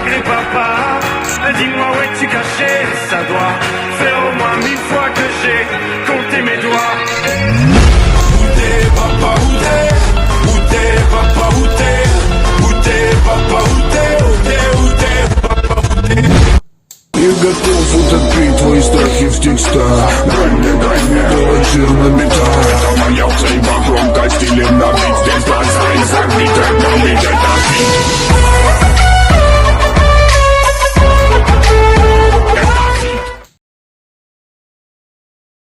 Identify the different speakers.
Speaker 1: malgré papa. Dis-moi où es-tu caché, ça doit faire au moins 1000 fois que j'ai compté mes doigts.
Speaker 2: Où t'es, papa, où t'es? Où t'es, papa, où t'es? Où t'es, papa, où t'es? Où t'es, papa, où t'es?
Speaker 3: Я готов утопить твои страхи в текстах. Дай мне, давай жирно металл.
Speaker 2: Это моя цельба, громко стилем набить. Здесь глаза и забиты.